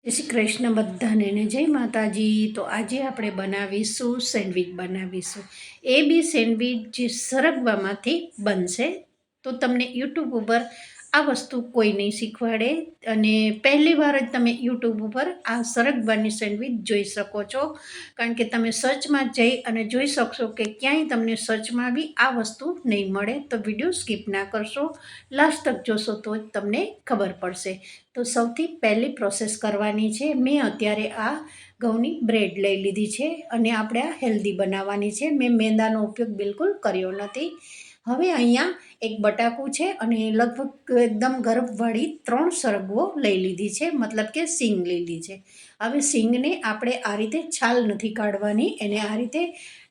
જય શ્રી કૃષ્ણ બધાને ને જય માતાજી। તો આજે આપણે બનાવીશું સેન્ડવિચ બનાવીશું। એ બી સેન્ડવિચ જે સરગવામાંથી બનશે। તો તમને યુટ્યુબ ઉપર આ વસ્તુ કોઈ નહીં શીખવાડે અને પહેલી વાર જ તમે યુટ્યુબ ઉપર આ સરગવાની સેન્ડવિચ જોઈ શકો છો, કારણ કે તમે સર્ચમાં જઈ અને જોઈ શકશો કે ક્યાંય તમને સર્ચમાં બી આ વસ્તુ નહીં મળે। તો વિડીયો સ્કીપ ના કરશો, લાસ્ટ તક જોશો તો જ તમને ખબર પડશે। તો સૌથી પહેલી પ્રોસેસ કરવાની છે, મેં અત્યારે આ ઘઉંની બ્રેડ લઈ લીધી છે અને આપણે આ હેલ્ધી બનાવવાની છે। મેં મેંદાનો ઉપયોગ બિલકુલ કર્યો નથી। હવે અહીંયા એક બટાકું છે અને લગભગ એકદમ ગરમવાળી 3 સરગવો લઈ લીધી છે, મતલબ કે સિંગ લીધી છે। હવે સિંગને આપણે આ રીતે છાલ નથી કાઢવાની, એને આ રીતે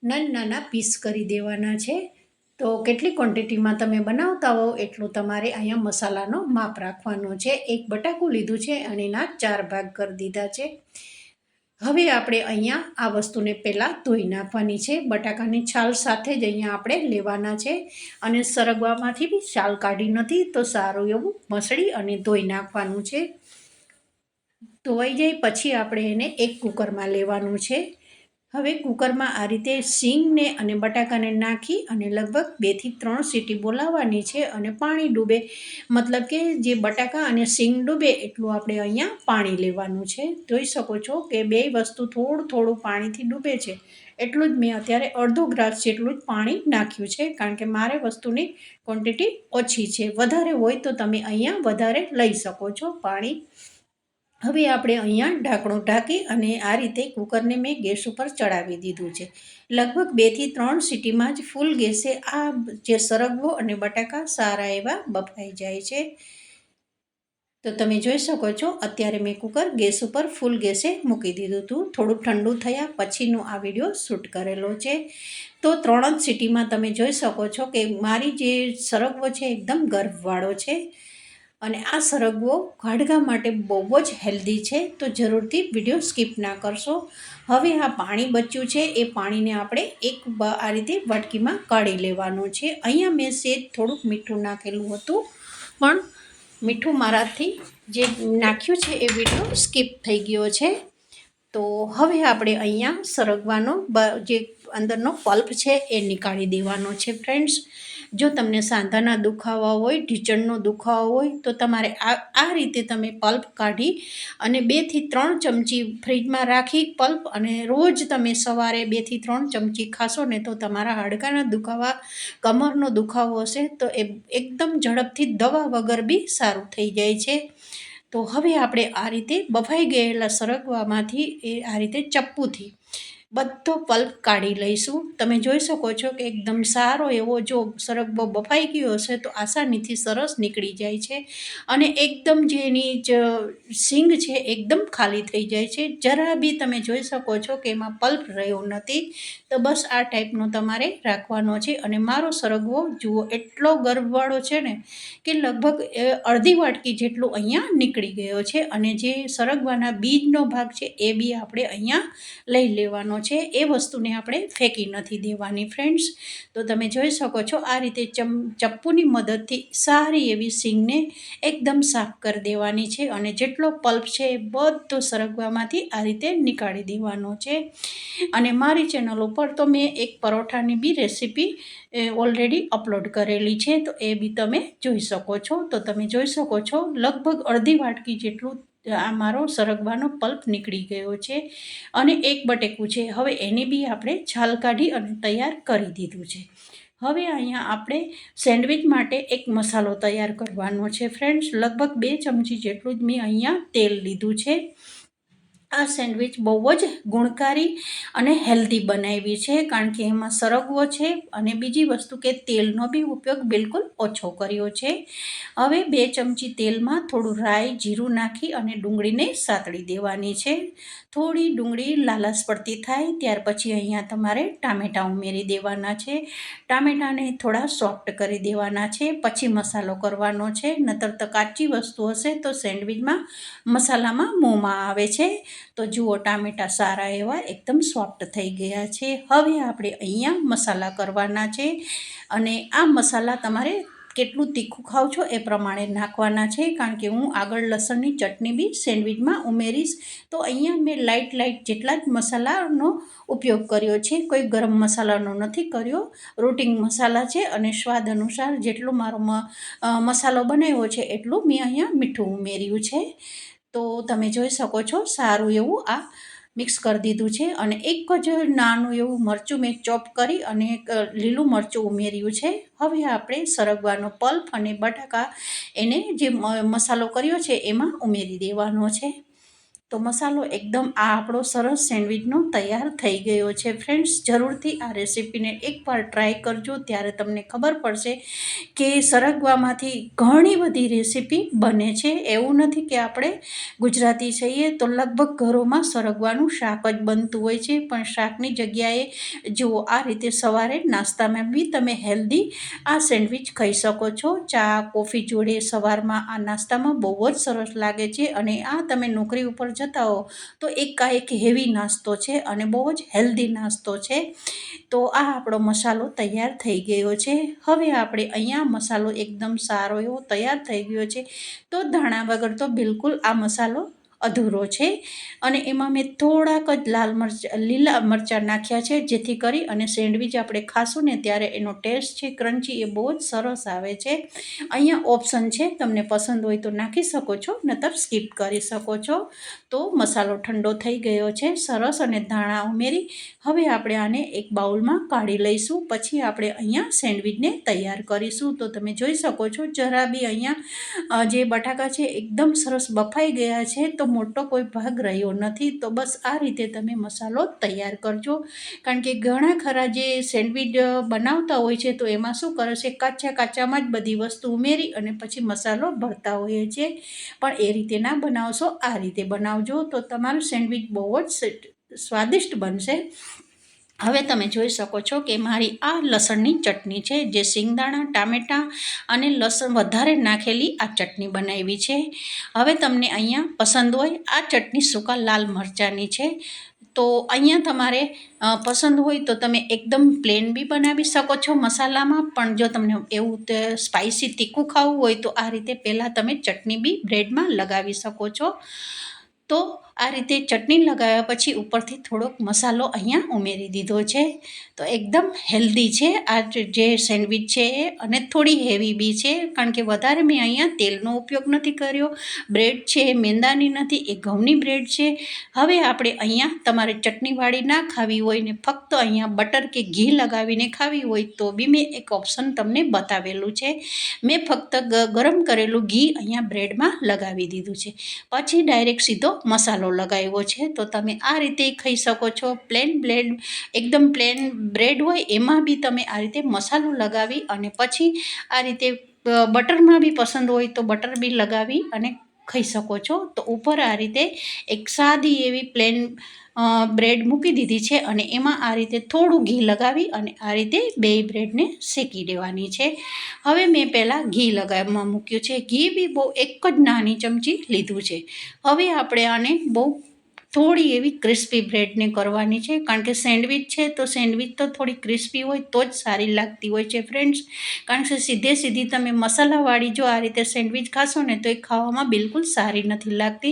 નાના પીસ કરી દેવાના છે। તો કેટલી ક્વોન્ટિટીમાં તમે બનાવતા હો એટલું તમારે અહીંયા મસાલાનો માપ રાખવાનો છે। એક બટાકું લીધું છે અને એના 4 ભાગ કરી દીધા છે। હવે આપણે અહીંયા આ વસ્તુને પહેલાં ધોઈ નાખવાની છે। બટાકાની છાલ સાથે જ અહીંયા આપણે લેવાના છે અને સરગવામાંથી બી છાલ કાઢી નથી, તો સારું એવું મસળી અને ધોઈ નાખવાનું છે। ધોવાઈ જાય પછી આપણે એને એક કુકરમાં લેવાનું છે। હવે કુકરમાં આ રીતે સિંગને અને બટાકાને નાખી અને લગભગ 2 થી 3 સીટી બોલાવવાની છે અને પાણી ડૂબે, મતલબ કે જે બટાકા અને સિંગ ડૂબે એટલું આપણે અહીંયા પાણી લેવાનું છે। જોઈ શકો છો કે બે વસ્તુ થોડું પાણીથી ડૂબે છે, એટલું જ મેં અત્યારે અડધો ગ્લાસ જેટલું જ પાણી નાખ્યું છે, કારણ કે મારે વસ્તુની ક્વોન્ટિટી ઓછી છે। વધારે હોય તો તમે અહીંયા વધારે લઈ શકો છો પાણી। હવે આપણે અહીંયા ઢાંકણું ઢાંકી અને આ રીતે કુકરને મેં ગેસ ઉપર ચડાવી દીધું છે। લગભગ 2 થી 3 સીટીમાં જ ફૂલ ગેસે આ જે સરગવો અને બટાકા સારા એવા બફાઈ જાય છે। તો તમે જોઈ શકો છો અત્યારે મેં કુકર ગેસ ઉપર ફૂલ ગેસે મૂકી દીધું હતું। થોડું ઠંડુ થયા પછીનો આ વિડીયો શૂટ કરેલો છે। તો 3 જ સીટીમાં તમે જોઈ શકો છો કે મારી જે સરગવો છે એકદમ ગર્ભવાળો છે અને આ સરગવો હાડકા માટે બહુ જ હેલ્ધી છે, તો જરૂરથી વિડીયો સ્કીપ ના કરશો। હવે આ પાણી બચ્યું છે એ પાણીને આપણે આ રીતે વાટકીમાં કાઢી લેવાનું છે। અહીંયા મેં સેજ થોડુંક મીઠું નાખેલું હતું, પણ મીઠું મારાથી જે નાખ્યું છે એ વિડીયો સ્કીપ થઈ ગયો છે। તો હવે આપણે અહીંયા સરગવાનો જે અંદરનો પલ્પ છે એ નીકાળી દેવાનો છે। ફ્રેન્ડ્સ, જો તમને સાંધાના દુખાવા હોય, ઢીંચણનો દુખાવો હોય તો તમારે આ રીતે તમે પલ્પ કાઢી અને 2 થી 3 ચમચી ફ્રીજમાં રાખી પલ્પ, અને રોજ તમે સવારે 2 થી 3 ચમચી ખાશો ને તો તમારા હાડકાના દુખાવા, કમરનો દુખાવો હશે તો એ એકદમ ઝડપથી દવા વગર બી સારું થઈ જાય છે। તો હવે આપણે આ રીતે બફાઈ ગયેલા સરગવામાંથી આ રીતે ચપ્પુથી બધો પલ્પ કાઢી લઈશું। તમે જોઈ શકો છો કે એકદમ સારો એવો જો સરગવો બફાઈ ગયો હશે તો આસાનીથી સરસ નીકળી જાય છે અને એકદમ જે એની સિંગ છે એકદમ ખાલી થઈ જાય છે। જરા બી તમે જોઈ શકો છો કે એમાં પલ્પ રહ્યો નથી। તો બસ આ ટાઈપનો તમારે રાખવાનો છે અને મારો સરગવો જુઓ એટલો ગર્ભવાળો છે ને કે લગભગ અડધી વાટકી જેટલું અહીંયા નીકળી ગયો છે અને જે સરગવાના બીજનો ભાગ છે એ બી આપણે અહીંયા લઈ લેવાનો છે। એ વસ્તુને આપણે ફેંકી નથી દેવાની ફ્રેન્ડ્સ। તો તમે જોઈ શકો છો આ રીતે ચપ્પુની મદદથી સારી એવી સિંગને એકદમ સાફ કરી દેવાની છે અને જેટલો પલ્પ છે એ બધો સરગવામાંથી આ રીતે નીકાળી દેવાનો છે। અને મારી ચેનલ ઉપર તો મેં એક પરોઠાની બી રેસીપી ઓલરેડી અપલોડ કરેલી છે, તો એ બી તમે જોઈ શકો છો। તો તમે જોઈ શકો છો લગભગ અડધી વાટકી જેટલું આ મારો સરગવાનો પલ્પ નીકળી ગયો છે અને એક બટેકું છે, હવે એને બી આપણે છાલ કાઢી અને તૈયાર કરી દીધું છે। હવે અહીંયા આપણે સેન્ડવિચ માટે એક મસાલો તૈયાર કરવાનો છે ફ્રેન્ડ્સ। લગભગ 2 ચમચી જેટલું જ મેં અહીંયા તેલ લીધું છે। આ સેન્ડવિચ બહુ જ ગુણકારી અને હેલ્ધી બનાવી છે, કારણ કે એમાં સરગવો છે અને બીજી વસ્તુ કે તેલનો બી ઉપયોગ બિલકુલ ઓછો કર્યો છે। હવે 2 ચમચી તેલમાં થોડું રાઈ જીરું નાખી અને ડુંગળીને સાતળી દેવાની છે। થોડી ડુંગળી લાલાશ પડતી થાય ત્યાર પછી અહીંયા તમારે ટામેટાં ઉમેરી દેવાના છે। ટામેટાને થોડા સોફ્ટ કરી દેવાના છે, પછી મસાલો કરવાનો છે, નતર તો કાચી વસ્તુ હશે તો સેન્ડવિચમાં મસાલામાં મોંમાં આવે છે। તો જુઓ ટામેટાં સારા એવા એકદમ સોફ્ટ થઈ ગયા છે। હવે આપણે અહીંયા મસાલા કરવાના છે અને આ મસાલા તમારે કેટલું તીખું ખાવ છો એ પ્રમાણે નાખવાના છે, કારણ કે હું આગળ લસણની ચટણી બી સેન્ડવિચમાં ઉમેરીશ. તો અહીંયા મેં લાઇટ જેટલા જ મસાલાનો ઉપયોગ કર્યો છે, કોઈ ગરમ મસાલાનો નથી કર્યો. રૂટિન મસાલા છે અને સ્વાદ અનુસાર જેટલો મારો મસાલો બનાવ્યો છે એટલું મેં અહીંયા મીઠું ઉમેર્યું છે. તો તમે જોઈ શકો છો સારું એવું આ મિક્સ કરી દીધું છે. અને એક જ નાનું એવું મરચું મેં ચોપ કરી અને લીલું મરચું ઉમેર્યું છે. હવે આપણે સરગવાનો પલ્પ અને બટાકા એને જે મસાલો કર્યો છે એમાં ઉમેરી દેવાનો છે. તો મસાલો એકદમ આ આપણો સરસ સેન્ડવિચનો તૈયાર થઈ ગયો છે. ફ્રેન્ડ્સ, જરૂરથી આ રેસીપીને એકવાર ટ્રાય કરજો, ત્યારે તમને ખબર પડશે કે સરગવામાંથી ઘણી બધી રેસીપી બને છે. એવું નથી કે આપણે ગુજરાતી છીએ તો લગભગ ઘરોમાં સરગવાનું શાક જ બનતું હોય છે, પણ શાકની જગ્યાએ જુઓ આ રીતે સવારે નાસ્તામાં બી તમે હેલ્ધી આ સેન્ડવિચ ખાઈ શકો છો. ચા કોફી જોડે સવારમાં આ નાસ્તામાં બહુ જ સરસ લાગે છે. અને આ તમે નોકરી ઉપર જતા હો તો એક હેવી નાસ્તો છે અને બહુ જ હેલ્ધી નાસ્તો છે. તો આ આપણો મસાલો તૈયાર થઈ ગયો છે. હવે આપણે અહીંયા મસાલો એકદમ સારો એવો તૈયાર થઈ ગયો છે. તો ધાણા વગર તો બિલકુલ આ મસાલો અધૂરો છે. અને એમાં મેં થોડાક જ લીલા મરચાં નાખ્યા છે, જેથી કરી અને સેન્ડવિચ આપણે ખાશું ને ત્યારે એનો ટેસ્ટ છે ક્રન્ચી એ બહુ જ સરસ આવે છે. અહીંયા ઓપ્શન છે, તમને પસંદ હોય તો નાખી શકો છો, નતર સ્કીપ કરી શકો છો. તો મસાલો ઠંડો થઈ ગયો છે સરસ, અને ધાણા ઉમેરી હવે આપણે આને એક બાઉલમાં કાઢી લઈશું. પછી આપણે અહીંયા સેન્ડવિચને તૈયાર કરીશું. તો તમે જોઈ શકો છો જરા બી અહીંયા જે બટાકા છે એકદમ સરસ બફાઈ ગયા છે, તો મોટો કોઈ ભાગ રહ્યો નથી. તો બસ આ રીતે તમે મસાલો તૈયાર કરજો, કારણ કે ઘણા ખરા જે સેન્ડવિચ બનાવતા હોય છે તો એમાં શું કરે છે, કાચામાં જ બધી વસ્તુ ઉમેરી અને પછી મસાલો ભરતા હોઈએ છે. પણ એ રીતે ના બનાવશો, આ રીતે બનાવજો તો તમારું સેન્ડવિચ બહુ જ સ્વાદિષ્ટ બનશે. હવે તમે જોઈ શકો છો કે મારી આ લસણની ચટણી છે, જે સિંગદાણા ટામેટાં અને લસણ વધારે નાખેલી આ ચટણી બનાવી છે. હવે તમને અહીંયા પસંદ હોય આ ચટણી સૂકા લાલ મરચાંની છે. તો અહીંયા તમારે પસંદ હોય તો તમે એકદમ પ્લેન બી બનાવી શકો છો મસાલામાં, પણ જો તમને એવું સ્પાઇસી તીખું ખાવું હોય તો આ રીતે પહેલાં તમે ચટણી બી બ્રેડમાં લગાવી શકો છો. તો આ રીતે ચટણી લગાવ્યા પછી ઉપરથી થોડોક મસાલો અહીંયા ઉમેરી દીધો છે. તો એકદમ હેલ્ધી છે આ જે સેન્ડવિચ છે એ, અને થોડી હેવી બી છે, કારણ કે વધારે મેં અહીંયા તેલનો ઉપયોગ નથી કર્યો. બ્રેડ છે એ મેંદાની નથી, એ ઘઉંની બ્રેડ છે. હવે આપણે અહીંયા તમારે ચટણીવાળી ના ખાવી હોય ને ફક્ત અહીંયા બટર કે ઘી લગાવીને ખાવી હોય તો બી મેં એક ઓપ્શન તમને બતાવેલું છે. મેં ફક્ત ગરમ કરેલું ઘી અહીંયા બ્રેડમાં લગાવી દીધું છે, પછી ડાયરેક્ટ સીધો મસાલો લગાવ્યો છે. તો તમે આ રીતે ખાઈ શકો છો. એકદમ પ્લેન બ્રેડ હોય એમાં બી તમે આ રીતે મસાલો લગાવી અને પછી આ રીતે બટરમાં બી પસંદ હોય તો બટર બી લગાવી અને ખાઈ શકો છો. તો ઉપર આ રીતે એક સાદી એવી પ્લેન બ્રેડ મૂકી દીધી છે, અને એમાં આ રીતે થોડું ઘી લગાવી અને આ રીતે બે બ્રેડને શેકી દેવાની છે. હવે મેં પહેલાં ઘી લગાવવામાં મૂક્યું છે. ઘી બી બહુ એક જ નાની ચમચી લીધું છે. હવે આપણે આને બહુ થોડી એવી ક્રિસ્પી બ્રેડને કરવાની છે, કારણ કે સેન્ડવિચ છે તો સેન્ડવિચ તો થોડી ક્રિસ્પી હોય તો જ સારી લાગતી હોય છે ફ્રેન્ડ્સ. કારણ કે સીધી તમે મસાલાવાળી જો આ રીતે સેન્ડવિચ ખાશો ને તો એ ખાવામાં બિલકુલ સારી નથી લાગતી.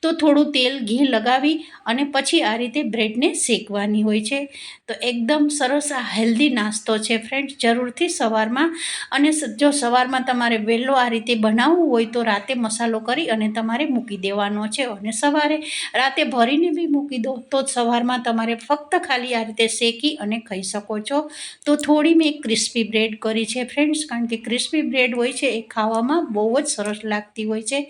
તો થોડું તેલ ઘી લગાવી અને પછી આ રીતે બ્રેડને શેકવાની હોય છે. તો એકદમ સરસ આ હેલ્ધી નાસ્તો છે ફ્રેન્ડ્સ, જરૂરથી સવારમાં. અને જો સવારમાં તમારે વહેલો આ રીતે બનાવવું હોય તો રાતે મસાલો કરી અને તમારે મૂકી દેવાનો છે, અને સવારે રાતે ભરીને બી મૂકી દો તો સવારમાં તમારે ફક્ત ખાલી આ રીતે શેકી અને ખાઈ શકો છો. તો થોડી મેં ક્રિસ્પી બ્રેડ કરી છે ફ્રેન્ડ્સ, કારણ કે ક્રિસ્પી બ્રેડ હોય છે એ ખાવામાં બહુ જ સરસ લાગતી હોય છે.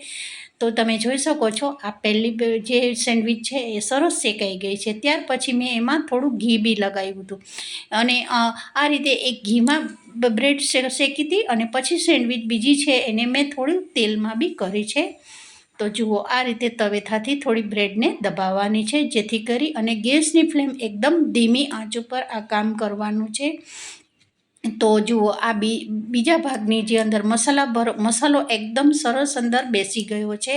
તો તમે જોઈ શકો છો આ પહેલી જે સેન્ડવિચ છે એ સરસ શેકાઈ ગઈ છે. ત્યાર પછી મેં એમાં થોડું ઘી બી લગાવ્યું હતું, અને આ રીતે એક ઘીમાં બ્રેડ શેકી હતી, અને પછી સેન્ડવિચ બીજી છે એને મેં થોડું તેલમાં બી કરી છે. તો જુઓ આ રીતે તવેથાથી થોડી બ્રેડને દબાવવાની છે, જેથી કરી અને ગેસની ફ્લેમ એકદમ ધીમી આંચ ઉપર આ કામ કરવાનું છે. તો જુઓ આ બીજા ભાગની જે અંદર મસાલો એકદમ સરસ અંદર બેસી ગયો છે.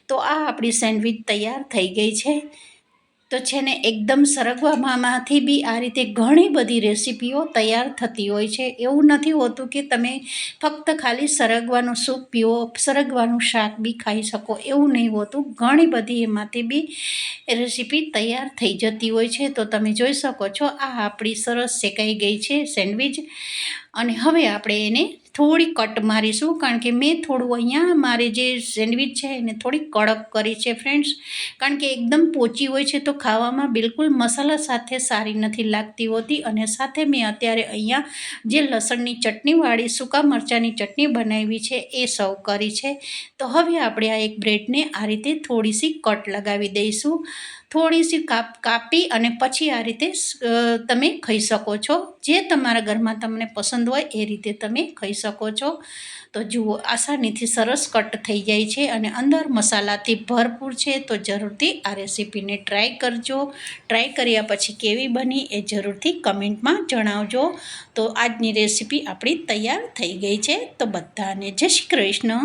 તો આ આપણી સેન્ડવિચ તૈયાર થઈ ગઈ છે. તો છે ને એકદમ સરગવામાંથી બી આ રીતે ઘણી બધી રેસીપીઓ તૈયાર થતી હોય છે. એવું નથી હોતું કે તમે ફક્ત ખાલી સરગવાનું સૂપ પીવો, સરગવાનું શાક બી ખાઈ શકો, એવું નહીં હોતું. ઘણી બધી એમાંથી બી રેસીપી તૈયાર થઈ જતી હોય છે. તો તમે જોઈ શકો છો આ આપણી સરસ શેકાઈ ગઈ છે સેન્ડવીચ. અને હવે આપણે એને થોડી કટ મારીશું, કારણ કે મેં થોડું અહીંયા મારે જે સેન્ડવીચ છે એને થોડી કડક કરી છે ફ્રેન્ડ્સ, કારણ કે એકદમ પોચી હોય છે તો ખાવામાં બિલકુલ મસાલા સાથે સારી નથી લાગતી હોતી. અને સાથે મેં અત્યારે અહીંયા જે લસણની ચટણીવાળી સૂકા મરચાંની ચટણી બનાવી છે એ સર્વ કરી છે. તો હવે આપણે આ એક બ્રેડને આ રીતે થોડીસી કટ લગાવી દઈશું, થોડીસી કાપી અને પછી આ રીતે તમે ખાઈ શકો છો. જે તમારા ઘરમાં તમને પસંદ હોય એ રીતે તમે ખાઈ શકો છો. તો જુઓ આસાનીથી સરસ કટ થઈ જાય છે અને અંદર મસાલાથી ભરપૂર છે. તો જરૂરથી આ રેસીપીને ટ્રાય કરજો. ટ્રાય કર્યા પછી કેવી બની એ જરૂરથી કમેન્ટમાં જણાવજો. તો આજની રેસીપી આપણી તૈયાર થઈ ગઈ છે. તો બધાને જય શ્રી કૃષ્ણ.